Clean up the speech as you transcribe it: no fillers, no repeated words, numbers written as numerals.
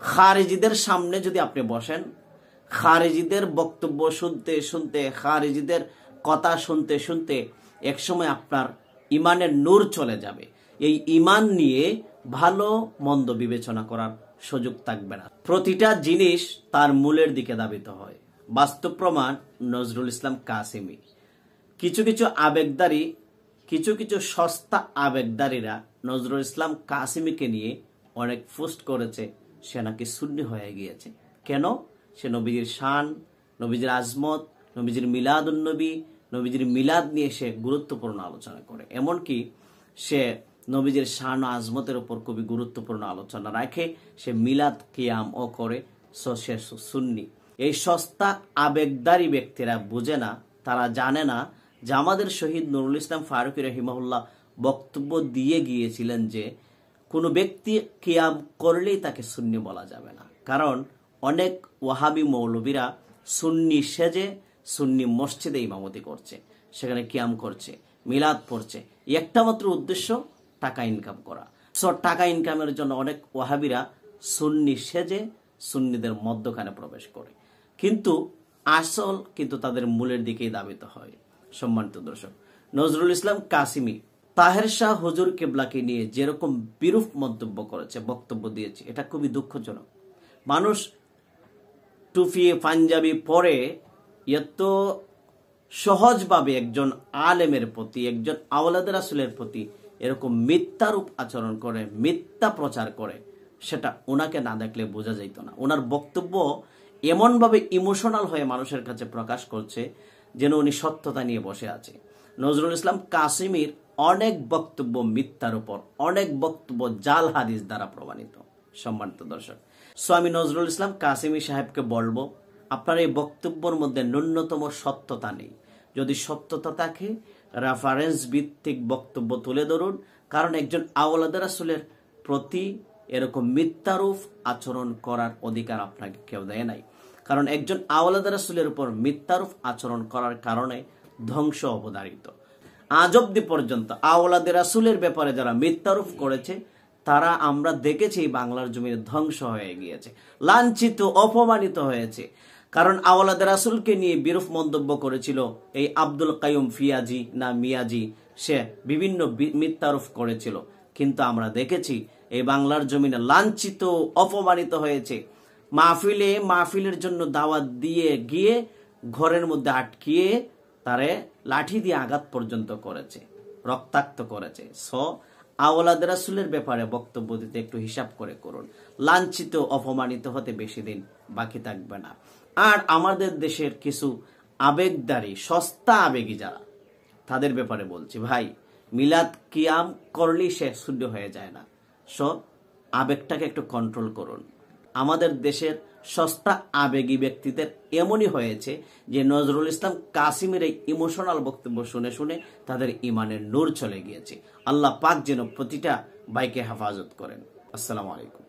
খারিজিদের সামনে যদি আপনি বসেন, খারিজিদের বক্তব্য শুনতে শুনতে, খারিজিদের কথা শুনতে শুনতে একসময় আপনার ইমানের নূর চলে যাবে। এই ইমান নিয়ে ভালো মন্দ বিবেচনা করার সুযোগ থাকবে না। প্রতিটা জিনিস তার মূলের দিকে ধাবিত হয়। বাস্তব প্রমাণ নজরুল ইসলাম কাসেমি। কিছু কিছু আবেগদারী, কিছু কিছু সস্তা আবেগদারীরা নজরুল ইসলাম কাসেমিকে নিয়ে অনেক পোস্ট করেছে সে নাকি সুন্নি হয়ে গিয়েছে। কেন? সে নবীজির শান, নবীজির আজমত, নবীজির মিলাদুন্নবী, নবীজির মিলাদ নিয়ে সে গুরুত্বপূর্ণ আলোচনা করে। এমনকি সে নবীজির শান ও আজমতের উপর খুবই গুরুত্বপূর্ণ আলোচনা রাখে। সে মিলাদ কিয়াম ও করে, সে সুন্নি। এই সস্তা আবেগদারী ব্যক্তিরা বুঝে না, তারা জানে না যে আমাদের শহীদ নুরুল ইসলাম ফারুকী রহিমাহুল্লাহ বক্তব্য দিয়ে গিয়েছিলেন যে কোনো ব্যক্তি কিয়াম করলেই তাকে সুন্নি বলা যাবে না। কারণ অনেক ওয়াহাবি মৌলবীরা সুন্নি সেজে সুন্নি মসজিদে ইমামতি করছে, সেখানে কিয়াম করছে, মিলাদ পড়ছে, একটা মাত্র উদ্দেশ্য টাকা ইনকাম করা। সো টাকা ইনকামের জন্য অনেক ওয়াহাবিরা সুন্নি সেজে সুন্নিদের মধ্যখানে প্রবেশ করে, কিন্তু আসল কিন্তু তাদের মূলের দিকেই ধাবিত হয়। সম্মানিত দর্শক, নজরুল ইসলাম কাসেমি তাহের শাহ হুজুর কেবলাকে নিয়ে যেরকম বিরূপ মন্তব্য করেছে, বক্তব্য দিয়েছে, এটা খুবই দুঃখজনক। মানুষ টুপি পাঞ্জাবি পরে এত সহজভাবে একজন আলেমের প্রতি, একজন আওলাদ রাসূলের প্রতি এরকম মিথ্যারূপ আচরণ করে, মিথ্যা প্রচার করে, সেটা ওনাকে না দেখলে বোঝা যাইত না। ওনার বক্তব্য এমনভাবে ইমোশনাল হয়ে মানুষের কাছে প্রকাশ করছে যেন উনি সত্যতা নিয়ে বসে আছে। নজরুল ইসলাম কাসেমির অনেক বক্তব্য মিথ্যার উপর, অনেক বক্তব্য জাল হাদিস দ্বারা প্রমাণিত। সম্মানিত দর্শক, সো আমি নজরুল ইসলাম কাসেমি সাহেবকে বলবো, আপনার এই বক্তব্যের মধ্যে ন্যূনতম সত্যতা নেই। যদি সত্যতা থাকে রেফারেন্স ভিত্তিক বক্তব্য তুলে ধরুন। কারণ একজন আওলাদ রাসূলের প্রতি এরকম মিথ্যারূপ আচরণ করার অধিকার আপনাকে কেউ দেয় নাই। কারণ একজন আওলাদ রাসূলের উপর মিথ্যারূপ আচরণ করার কারণে ধ্বংস অবধারিত। আজ অব্দি পর্যন্ত আওলাদ রাসূলের ব্যাপারে যারা মিথ্যারূপ করেছে তারা আমরা দেখেছি বাংলার জমিনে ধ্বংস হয়ে গিয়েছে, লাঞ্ছিত, অপমানিত হয়েছে। কারণ আওলাদ রাসূলকে নিয়ে বিরূপ মন্তব্য করেছিল এই আব্দুল কাইয়ুম ফিয়াজি না মিয়াজি, সে বিভিন্ন মিথ্যারূপ করেছিল, কিন্তু আমরা দেখেছি এই বাংলার জমিনে লাঞ্ছিত, অপমানিত হয়েছে। মাহফিলের জন্য দাওয়াত দিয়ে গিয়ে ঘরের মধ্যে আটকিয়ে তারে লাঠি দিয়ে আঘাত পর্যন্ত করেছে, রক্তাক্ত করেছে। সো আওলাদ রাসূলের ব্যাপারে বক্তব্য দিতে একটু হিসাব করে করুন। লাঞ্ছিত, অপমানিত হতে বেশি দিন বাকি থাকবে না। আর আমাদের দেশের কিছু আবেগদারী, সস্তা আবেগী যারা, তাদের ব্যাপারে বলছি, ভাই মিলাদ কিয়াম করলেই সে শুদ্ধ হয়ে যায় না। সো আবেগটাকে একটু কন্ট্রোল করুন। আমাদের দেশের সস্তা আবেগী ব্যক্তিদের এমনই হয়েছে যে নজরুল ইসলাম কাসেমির এই ইমোশনাল বক্তব্য শুনে শুনে তাদের ইমানের নূর চলে গিয়েছে। আল্লাহ পাক যেন প্রতিটা ভাইকে হেফাজত করেন। আসসালামু আলাইকুম।